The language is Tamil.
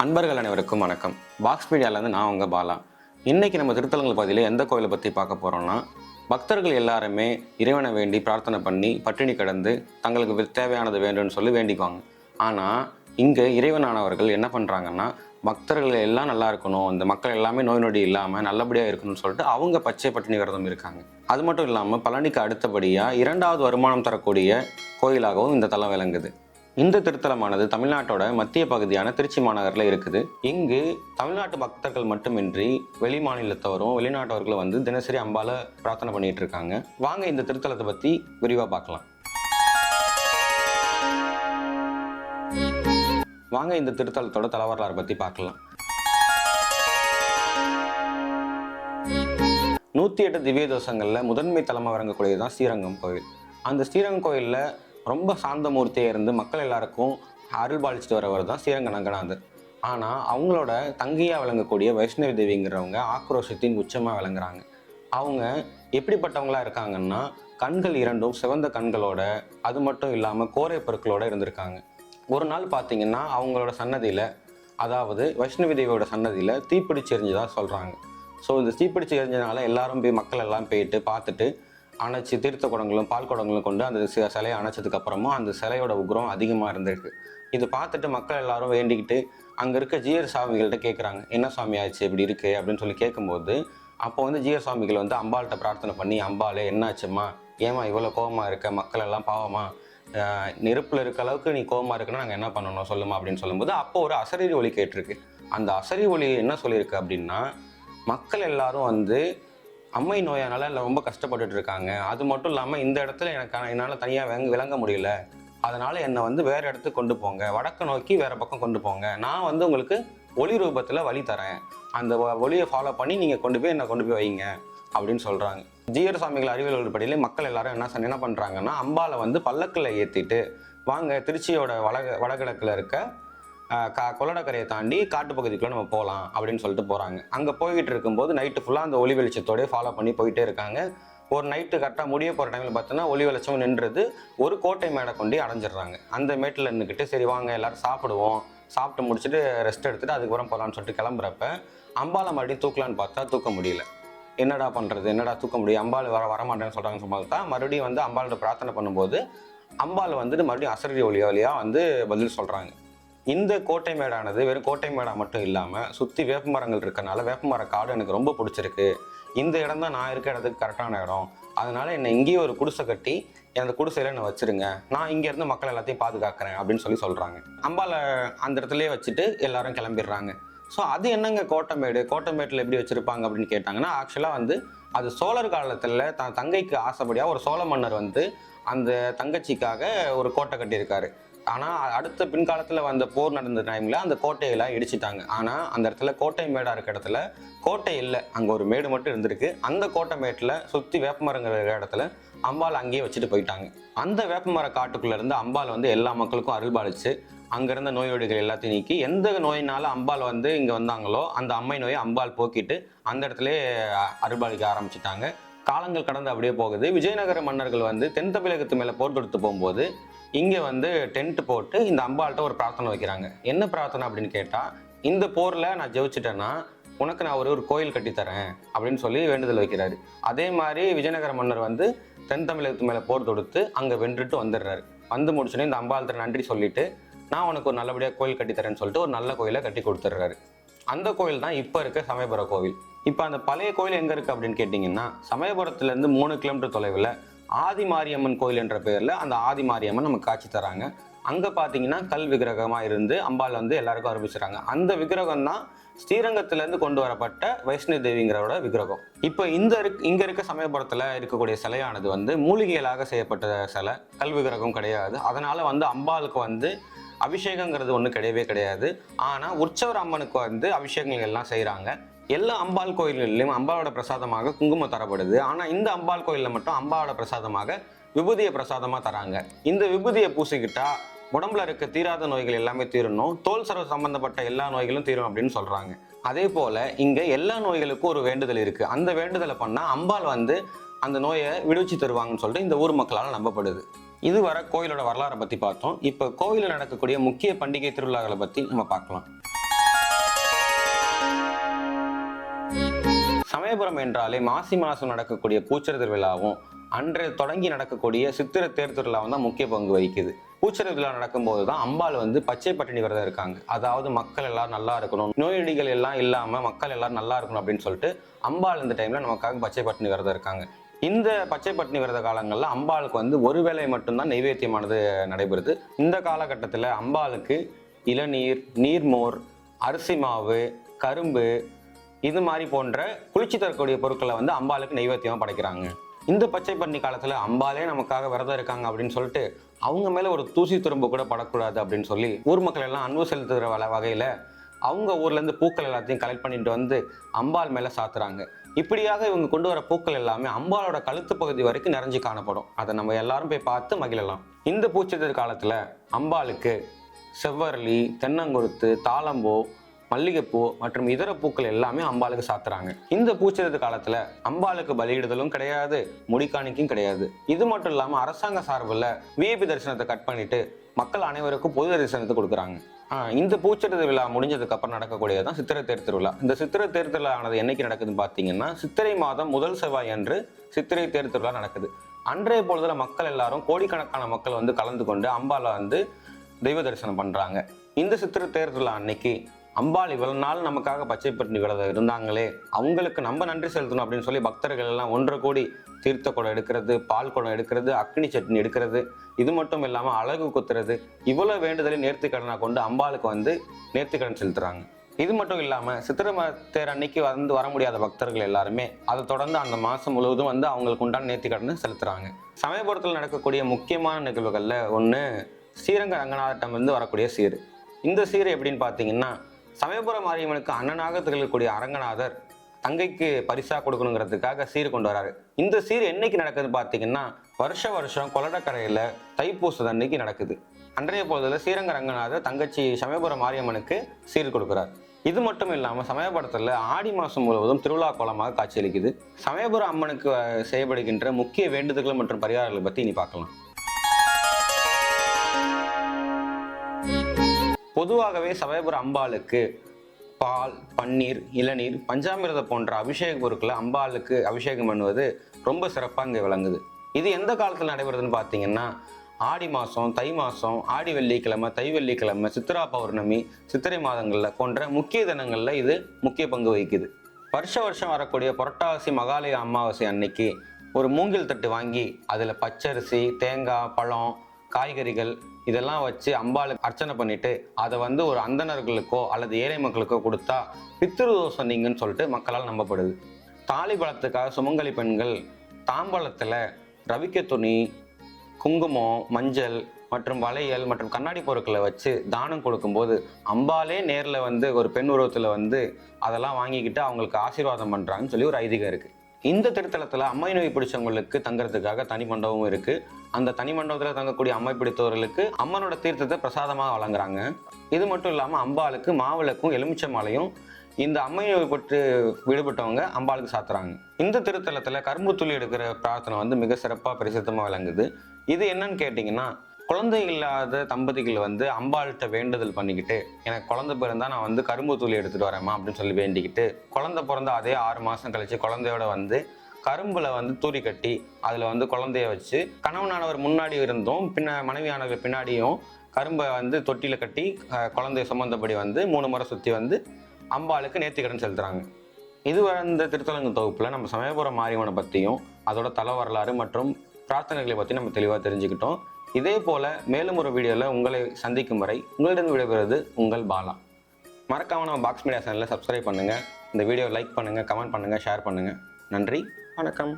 அன்பர்கள் அனைவருக்கும் வணக்கம். பாக்ஸ் மீடியாவிலேருந்து நான் உங்கள் பாலா. இன்றைக்கி நம்ம திருத்தலங்கள் பகுதியில் எந்த கோயிலை பற்றி பார்க்க போகிறோம்னா, பக்தர்கள் எல்லாருமே இறைவனை வேண்டி பிரார்த்தனை பண்ணி பட்டினி கிடந்து தங்களுக்கு தேவையானது வேண்டும்னு சொல்லி வேண்டிக்குவாங்க. ஆனால் இங்கே இறைவனானவர்கள் என்ன பண்ணுறாங்கன்னா, பக்தர்கள் எல்லாம் நல்லா இருக்கணும், இந்த மக்கள் எல்லாமே நோய் நொடி இல்லாமல் நல்லபடியாக இருக்கணும்னு சொல்லிட்டு அவங்க பச்சை பட்டினி விரதம் இருக்காங்க. அது மட்டும் இல்லாமல் பழனிக்கு அடுத்தபடியாக 2வது வருமானம் தரக்கூடிய கோயிலாகவும் இந்த தலம் விளங்குது. இந்த திருத்தலமானது தமிழ்நாட்டோட மத்திய பகுதியான திருச்சி மாநகரில் இருக்குது. இங்கு தமிழ்நாட்டு பக்தர்கள் மட்டுமின்றி வெளி மாநிலத்தவரும் வெளிநாட்டவர்களும் வந்து தினசரி அம்பால பிரார்த்தனை பண்ணிட்டு இருக்காங்க. வாங்க இந்த திருத்தலத்தை பற்றி விரிவாக பார்க்கலாம். வாங்க இந்த திருத்தலத்தோட தலவரலாறு பற்றி பார்க்கலாம். 108 திவ்ய தோஷங்களில் முதன்மை தலமாக விளங்கக்கூடியதுதான் ஸ்ரீரங்கம் கோவில். அந்த ஸ்ரீரங்கம் கோயிலில் ரொம்ப சாந்த மூர்த்தியாக இருந்து மக்கள் எல்லாருக்கும் அருள் பாலிச்சுட்டு வரவர் தான் ஸ்ரீரங்க ரங்கநாதர். ஆனால் அவங்களோட தங்கையாக விளங்கக்கூடிய வைஷ்ணவி தேவிங்கிறவங்க ஆக்ரோஷத்தின் உச்சமாக விளங்குறாங்க. அவங்க எப்படிப்பட்டவங்களா இருக்காங்கன்னா, கண்கள் இரண்டும் சிவந்த கண்களோட, அது மட்டும் இல்லாமல் கோரை பொருட்களோட இருந்திருக்காங்க. ஒரு நாள் பார்த்தீங்கன்னா அவங்களோட சன்னதியில், அதாவது வைஷ்ணவி தேவியோட சன்னதியில் தீப்பிடிச்சு எரிஞ்சதாக சொல்கிறாங்க. ஸோ இந்த தீப்பிடிச்சு எரிஞ்சதுனால எல்லாரும் போய் மக்கள் எல்லாம் போயிட்டு பார்த்துட்டு அணைச்சி தீர்த்த குடங்களும் பால் குடங்களும் கொண்டு அந்த சிலையை அணைச்சதுக்கு அப்புறமும் அந்த சிலையோட உக்ரம் அதிகமாக இருந்திருக்கு. இது பார்த்துட்டு மக்கள் எல்லாரும் வேண்டிக்கிட்டு அங்கே இருக்க ஜீயர் சாமிகள்கிட்ட கேட்குறாங்க, என்ன சாமி ஆச்சு இப்படி இருக்குது அப்படின்னு சொல்லி கேட்கும்போது, அப்போ வந்து ஜீயர் சாமிகள் வந்து அம்பாள்கிட்ட பிரார்த்தனை பண்ணி, அம்பாளே என்னாச்சுமா, ஏமா இவ்வளோ கோபமாக இருக்க, மக்கள் எல்லாம் பாவமா, நெருப்பில் இருக்க அளவுக்கு நீ கோபமாக இருக்குன்னா நாங்கள் என்ன பண்ணணும் சொல்லுமா அப்படின்னு சொல்லும்போது, அப்போ ஒரு அசரீரி ஒலி கேட்டிருக்கு. அந்த அசரீரி ஒலி என்ன சொல்லியிருக்கு அப்படின்னா, மக்கள் எல்லாரும் வந்து அம்மை நோயானால ரொம்ப கஷ்டப்பட்டுட்டு இருக்காங்க. அது மட்டும் இல்லாமல் இந்த இடத்துல என்னால் தனியாக விளங்க முடியல, அதனால் என்னை வந்து வேறு இடத்துக்கு கொண்டு போங்க, வடக்கு நோக்கி வேறு பக்கம் கொண்டு போங்க, நான் வந்து உங்களுக்கு ஒளி ரூபத்தில் வழி தரேன், அந்த ஒளியை ஃபாலோ பண்ணி நீங்கள் கொண்டு போய் என்னை கொண்டு போய் வைங்க அப்படின்னு சொல்கிறாங்க. ஜீயர் சாமிகள் அறிவியல் படியிலே மக்கள் எல்லாரும் என்ன பண்ணுறாங்கன்னா, அம்பாலை வந்து பல்லக்கில் ஏற்றிட்டு வாங்க திருச்சியோட வடகிழக்கில் இருக்க கொள்ளடக்கரையை தாண்டி காட்டுப்பகுதிக்குள்ளே நம்ம போகலாம் அப்படின்னு சொல்லிட்டு போகிறாங்க. அங்கே போய்கிட்டு இருக்கும்போது நைட்டு ஃபுல்லாக அந்த ஒளி வெளிச்சத்தோடய ஃபாலோ பண்ணி போயிட்டே இருக்காங்க. ஒரு நைட்டு கரெக்டாக முடிய போகிற டைமில் பார்த்தோன்னா ஒளி வெளிச்சம் நின்றது ஒரு கோட்டை மேடை கொண்டு அடைஞ்சிடுறாங்க. அந்த மேட்டில் இருந்துக்கிட்டு சரி வாங்க எல்லோரும் சாப்பிடுவோம், சாப்பிட்டு முடிச்சுட்டு ரெஸ்ட் எடுத்துகிட்டு அதுக்கப்புறம் போகலான்னு சொல்லிட்டு கிளம்புறப்ப அம்பாலை மறுபடியும் தூக்கலான்னு பார்த்தா தூக்க முடியல. என்னடா பண்ணுறது, என்னடா தூக்க முடியும், அம்பாள் வரமாட்டேன்னு சொல்கிறாங்கன்னு சொல்லி தான் மறுபடியும் வந்து அம்பாளோட பிரார்த்தனை பண்ணும்போது அம்பாள் வந்துட்டு மறுபடியும் அசரீரி வழியாக வந்து பதில் சொல்கிறாங்க. இந்த கோட்டை மேடானது வெறும் கோட்டை மேடா மட்டும் இல்லாமல் சுற்றி வேப்ப மரங்கள் இருக்கனால வேப்பமர காடு எனக்கு ரொம்ப பிடிச்சிருக்கு, இந்த இடம் தான் நான் இருக்க இடத்துக்கு கரெக்டான இடம், அதனால் என்னை இங்கேயே ஒரு குடிசை கட்டி அந்த குடிசையில் என்னை வச்சுருங்க, நான் இங்கேருந்து மக்கள் எல்லாத்தையும் பாதுகாக்கிறேன் அப்படின்னு சொல்கிறாங்க. அம்பாலை அந்த இடத்துலையே வச்சுட்டு எல்லாரும் கிளம்பிடுறாங்க. ஸோ அது என்னங்க கோட்டைமேட்டில் எப்படி வச்சுருப்பாங்க அப்படின்னு கேட்டாங்கன்னா, ஆக்சுவலாக வந்து அது சோழர் காலத்தில் தங்கைக்கு ஆசைப்படியாக ஒரு சோழ மன்னர் வந்து அந்த தங்கச்சிக்காக ஒரு கோட்டை கட்டியிருக்காரு. ஆனால் அடுத்த பின்காலத்தில் வந்த போர் நடந்த டைமில் அந்த கோட்டையெல்லாம் இடிச்சிட்டாங்க. ஆனால் அந்த இடத்துல கோட்டை மேடாக இருக்க இடத்துல கோட்டை இல்லை, அங்கே ஒரு மேடு மட்டும் இருந்திருக்கு. அந்த கோட்டை மேட்டில் சுற்றி வேப்பமரங்கிற இடத்துல அம்பாள் அங்கேயே வச்சுட்டு போயிட்டாங்க. அந்த வேப்பமர காட்டுக்குள்ளேருந்து அம்பாள் வந்து எல்லா மக்களுக்கும் அருள்பாலிச்சு அங்கேருந்த நோயோடிகள் எல்லாத்தையும் நீக்கி, எந்த நோயினால அம்பாள் வந்து இங்கே வந்தாங்களோ அந்த அம்மை நோயை அம்பாள் போக்கிட்டு அந்த இடத்துல அருள்பாலிக்க ஆரம்பிச்சிட்டாங்க. காலங்கள் கடந்து அப்படியே போகுது. விஜயநகர மன்னர்கள் வந்து தென் தமிழகத்து மேலே போர் தொடுத்து போகும்போது இங்கே வந்து டென்ட் போட்டு இந்த அம்பாள்கிட்ட ஒரு பிரார்த்தனை வைக்கிறாங்க. என்ன பிரார்த்தனை அப்படின்னு கேட்டால், இந்த போரில் நான் ஜெயிச்சிட்டேன்னா உனக்கு நான் ஒரு கோயில் கட்டித்தரேன் அப்படின்னு சொல்லி வேண்டுதல் வைக்கிறாரு. அதே மாதிரி விஜயநகர மன்னர் வந்து தென் தமிழகத்து மேலே போர் தொடுத்து அங்கே வென்றுட்டு வந்துடுறாரு. வந்து முடிச்சுட்டு இந்த அம்பாள்கிட்ட நன்றி சொல்லிட்டு, நான் உனக்கு ஒரு நல்லபடியாக கோயில் கட்டித்தரேன்னு சொல்லிட்டு ஒரு நல்ல கோயிலை கட்டி கொடுத்துட்றாரு. அந்த கோயில் தான் இப்போ இருக்க சமயபுரம் கோவில். இப்போ அந்த பழைய கோயில் எங்கே இருக்குது அப்படின்னு கேட்டிங்கன்னா, சமயபுரத்துலேருந்து 3 கிலோமீட்டர் தொலைவில் ஆதி மாரியம்மன் கோயில் என்ற பெயரில் அந்த ஆதி மாரியம்மன் நமக்கு காட்சி தராங்க. அங்கே பார்த்தீங்கன்னா கல் விக்கிரகமாக இருந்து அம்பாள் வந்து எல்லாருக்கும் ஆரம்பிச்சுறாங்க. அந்த விக்கிரகம் தான் ஸ்ரீரங்கத்திலேருந்து கொண்டு வரப்பட்ட வைஷ்ணவி தேவிங்கிறோட விக்கிரகம். இப்போ இங்கே இருக்க சமயபுரத்தில் இருக்கக்கூடிய சிலையானது வந்து மூலிகைகளாக செய்யப்பட்ட சிலை, கல் விக்கிரகம் கிடையாது. அதனால் வந்து அம்பாளுக்கு வந்து அபிஷேகங்கிறது ஒன்றும் கிடையவே கிடையாது. ஆனால் உற்சவர் அம்மனுக்கு வந்து அபிஷேகங்கள் எல்லாம் செய்கிறாங்க. எல்லா அம்பாள் கோயில்களிலும் அம்பாவோட பிரசாதமாக குங்குமம் தரப்படுது. ஆனால் இந்த அம்பாள் கோயிலில் மட்டும் அம்பாவோட பிரசாதமாக விபூதியை பிரசாதமாக தராங்க. இந்த விபூதியை பூசிக்கிட்டா உடம்புல இருக்க தீராத நோய்கள் எல்லாமே தீரணும், தோல் சர்வ சம்பந்தப்பட்ட எல்லா நோய்களும் தீரும் அப்படின்னு சொல்கிறாங்க. அதே போல் இங்கே எல்லா நோய்களுக்கும் ஒரு வேண்டுதல் இருக்குது. அந்த வேண்டுதலை பண்ணால் அம்பாள் வந்து அந்த நோயை விடுவிச்சு தருவாங்கன்னு சொல்லிட்டு இந்த ஊர் மக்களால் நம்பப்படுது. இதுவரை கோயிலோட வரலாறை பற்றி பார்த்தோம். இப்போ கோயிலில் நடக்கக்கூடிய முக்கிய பண்டிகை திருவிழாக்களை பற்றி நம்ம பார்க்கலாம். சமயபுரம் என்றாலே மாசி மாதம் நடக்கக்கூடிய பூச்செரி திருவிழாவும் அன்றைய தொடங்கி நடக்கக்கூடிய சித்திரை தேர் திருவிழாவும் தான் முக்கிய பங்கு வகிக்குது. பூச்செரி திருவிழா நடக்கும்போது தான் அம்பாள் வந்து பச்சை பட்டினி விரதம் இருக்காங்க. அதாவது மக்கள் எல்லாரும் நல்லா இருக்கணும், நோயடிகள் எல்லாம் இல்லாமல் மக்கள் எல்லாரும் நல்லா இருக்கணும் அப்படின்னு சொல்லிட்டு அம்பாள் இந்த டைமில் நமக்காக பச்சை பட்டினி விரதம் இருக்காங்க. இந்த பச்சை பட்டினி விரத காலங்களில் அம்பாளுக்கு வந்து ஒரு வேளை மட்டும்தான் நைவேத்தியமானது நடைபெறுது. இந்த காலகட்டத்தில் அம்பாளுக்கு இளநீர், நீர்மோர், அரிசி மாவு, கரும்பு இது மாதிரி போன்ற குளிர்ச்சி தரக்கூடிய பொருட்களை வந்து அம்பாளுக்கு நைவேத்தியமாக படைக்கிறாங்க. இந்த பச்சை பட்டினி காலத்தில் அம்பாலே நமக்காக விரதம் இருக்காங்க அப்படின்னு சொல்லிட்டு அவங்க மேலே ஒரு தூசி துரும்பு கூட படக்கூடாது அப்படின்னு சொல்லி ஊர் மக்கள் எல்லாம் அன்பு செலுத்துகிற வகையில் அவங்க ஊர்லேருந்து பூக்கள் எல்லாத்தையும் கலெக்ட் பண்ணிட்டு வந்து அம்பாள் மேலே சாத்துறாங்க. இப்படியாக இவங்க கொண்டு வர பூக்கள் எல்லாமே அம்பாளோட கழுத்து பகுதி வரைக்கும் நிறைஞ்சு காணப்படும். அதை நம்ம எல்லாரும் போய் பார்த்து மகிழலாம். இந்த பூச்செரி காலத்தில் அம்பாளுக்கு செவ்வரளி, தென்னங்குருத்து, தாளம்பூ, மல்லிகைப்பூ மற்றும் இதர பூக்கள் எல்லாமே அம்பாளுக்கு சாத்துறாங்க. இந்த பூச்செரி காலத்துல அம்பாளுக்கு பலியிடுதலும் கிடையாது, முடிக்காணிக்கும் கிடையாது. இது மட்டும் இல்லாம அரசாங்க சார்பில் விஐபி தரிசனத்தை கட் பண்ணிட்டு மக்கள் அனைவருக்கும் பொது தரிசனத்தை கொடுக்குறாங்க. இந்த பூச்செரி திருவிழா முடிஞ்சதுக்கு அப்புறம் நடக்கக்கூடியதான் சித்திரை தேர் திருவிழா. இந்த சித்திரை தேர் திருவிழா ஆனது என்னைக்கு நடக்குதுன்னு பார்த்தீங்கன்னா சித்திரை மாதம் முதல் செவ்வாய் அன்று சித்திரை தேர் திருவிழா நடக்குது. அன்றைய பொழுதுல மக்கள் எல்லாரும் கோடிக்கணக்கான மக்கள் வந்து கலந்து கொண்டு அம்பாளை வந்து தெய்வ தரிசனம் பண்றாங்க. இந்த சித்திரை தேர் திருவிழா அன்னைக்கு அம்பாள் இவ்வளவு நாள் நமக்காக பச்சை பட்டினி விரதம் இருந்தாங்களே, அவங்களுக்கு நம்ம நன்றி செலுத்தணும் அப்படின்னு சொல்லி பக்தர்கள் எல்லாம் ஒன்று கூடி தீர்த்த குடம் எடுக்கிறது, பால் குடம் எடுக்கிறது, அக்னி சட்னி எடுக்கிறது, இது மட்டும் இல்லாமல் அழகு குத்துறது, இவ்வளவு வேண்டுதலை நேர்த்திக்கடனா கொண்டு அம்பாளுக்கு வந்து நேர்த்திக்கடன் செலுத்துறாங்க. இது மட்டும் இல்லாமல் சித்திரை தேர் அன்னைக்கு வந்து வர முடியாத பக்தர்கள் எல்லாருமே அதை தொடர்ந்து அந்த மாதம் முழுவதும் வந்து அவங்களுக்கு உண்டான நேர்த்திக்கடனை செலுத்துறாங்க. சமயபுரத்தில் நடக்கக்கூடிய முக்கியமான நிகழ்வுகளில் ஒன்று ஸ்ரீரங்க ரங்கநாதட்டம் வந்து வரக்கூடிய சீர். இந்த சீர் எப்படின்னு பார்த்தீங்கன்னா சமயபுரம் மாரியம்மனுக்கு அண்ணனாக திகழக்கூடிய அரங்கநாதர் தங்கைக்கு பரிசா கொடுக்கணுங்கிறதுக்காக சீர் கொண்டு வராரு. இந்த சீர் என்னைக்கு நடக்குதுன்னு பார்த்தீங்கன்னா வருஷம் கொள்ளடக்கரையில் தைப்பூசம் அன்னைக்கு நடக்குது. அன்றைய பொழுதுல ஸ்ரீரங்க ரங்கநாதர் தங்கச்சி சமயபுரம் மாரியம்மனுக்கு சீர் கொடுக்குறார். இது மட்டும் இல்லாமல் சமயபுரத்தில் ஆடி மாதம் முழுவதும் திருவிழா கோலமாக காட்சியளிக்குது. சமயபுரம் அம்மனுக்கு செய்யப்படுகின்ற முக்கிய வேண்டுதல்கள் மற்றும் பரிகாரங்களை பற்றி இனி பார்க்கலாம். பொதுவாகவே சமயபுரம் அம்பாளுக்கு பால், பன்னீர், இளநீர், பஞ்சாமிர்தம் போன்ற அபிஷேக பொருட்களை அம்பாளுக்கு அபிஷேகம் பண்ணுவது ரொம்ப சிறப்பாக இங்கே விளங்குது. இது எந்த காலத்தில் நடைபெறுதுன்னு பார்த்தீங்கன்னா ஆடி மாதம், தை மாதம், ஆடி வெள்ளிக்கிழமை, தை வெள்ளிக்கிழமை, சித்திரா பௌர்ணமி, சித்திரை மாதங்களில் போன்ற முக்கிய தினங்களில் இது முக்கிய பங்கு வகிக்குது. வருஷம் வரக்கூடிய புரட்டாசி மகாலய அமாவாசை அன்னைக்கு ஒரு மூங்கில் தட்டு வாங்கி அதில் பச்சரிசி, தேங்காய், பழம், காய்கறிகள் இதெல்லாம் வச்சு அம்பாளுக்கு அர்ச்சனை பண்ணிட்டு அதை வந்து ஒரு அந்தணர்களுக்கோ அல்லது ஏழை மக்களுக்கோ கொடுத்தா பித்ருதோஷம் நீங்கன்னு சொல்லிட்டு மக்களால் நம்பப்படுது. தாலி பழத்துக்காக சுமங்கலி பெண்கள் தாம்பழத்தில் ரவிக்க துணி, குங்குமம், மஞ்சள் மற்றும் வளையல் மற்றும் கண்ணாடி பொருட்களை வச்சு தானம் கொடுக்கும்போது அம்பாலே நேரில் வந்து ஒரு பெண் உருவத்தில் வந்து அதெல்லாம் வாங்கிக்கிட்டு அவங்களுக்கு ஆசீர்வாதம் பண்ணுறாங்கன்னு சொல்லி ஒரு ஐதீகம் இருக்குது. இந்த திருத்தலத்தில் அம்மை நோய் பிடிச்சவங்களுக்கு தங்குறதுக்காக தனி மண்டபமும் இருக்குது. அந்த தனி மண்டபத்தில் தங்கக்கூடிய அம்மை பிடித்தவர்களுக்கு அம்மனோட தீர்த்தத்தை பிரசாதமாக வழங்குறாங்க. இது மட்டும் இல்லாமல் அம்பாளுக்கு மாவிளக்கும் எலுமிச்சை மாலையும் இந்த அம்மை நோய் பட்டு விடுபட்டவங்க அம்பாளுக்கு சாத்துறாங்க. இந்த திருத்தலத்தில் கரும்பு துளி எடுக்கிற பிரார்த்தனை வந்து மிக சிறப்பாக பிரசித்தமாக விளங்குது. இது என்னன்னு கேட்டிங்கன்னா குழந்தை இல்லாத தம்பதிகள் வந்து அம்பாள்கிட்ட வேண்டுதல் பண்ணிக்கிட்டு எனக்கு குழந்தை பிறந்தா நான் வந்து கரும்பு தூளி எடுத்துகிட்டு வரேம்மா அப்படின்னு சொல்லி வேண்டிக்கிட்டு குழந்தை பிறந்த அதே 6 மாதம் கழிச்சு குழந்தையோட வந்து கரும்புல வந்து தூரி கட்டி அதில் வந்து குழந்தைய வச்சு கணவனானவர் முன்னாடி இருந்தும் மனைவியானவர் பின்னாடியும் கரும்பை வந்து தொட்டியில் கட்டி குழந்தைய சுமந்தபடி வந்து 3 முறை சுற்றி வந்து அம்பாளுக்கு நேர்த்திக்கடன் செலுத்துறாங்க. இது இந்த திருத்தலங்கு தொகுப்பில் நம்ம சமயபுரம் மாரியம்மனை பற்றியும் அதோட தல வரலாறு மற்றும் பிரார்த்தனைகளை பற்றி நம்ம தெளிவாக தெரிஞ்சுக்கிட்டோம். இதே போல் மேலும் ஒரு வீடியோவில் உங்களை சந்திக்கும் வரை உங்களிடம் விடைபெறுவது உங்கள் பாலா. மறக்காமல் நம்ம பாக்ஸ் மீடியா சேனலை சப்ஸ்கிரைப் பண்ணுங்கள், இந்த வீடியோ லைக் பண்ணுங்கள், கமெண்ட் பண்ணுங்கள், ஷேர் பண்ணுங்கள். நன்றி, வணக்கம்.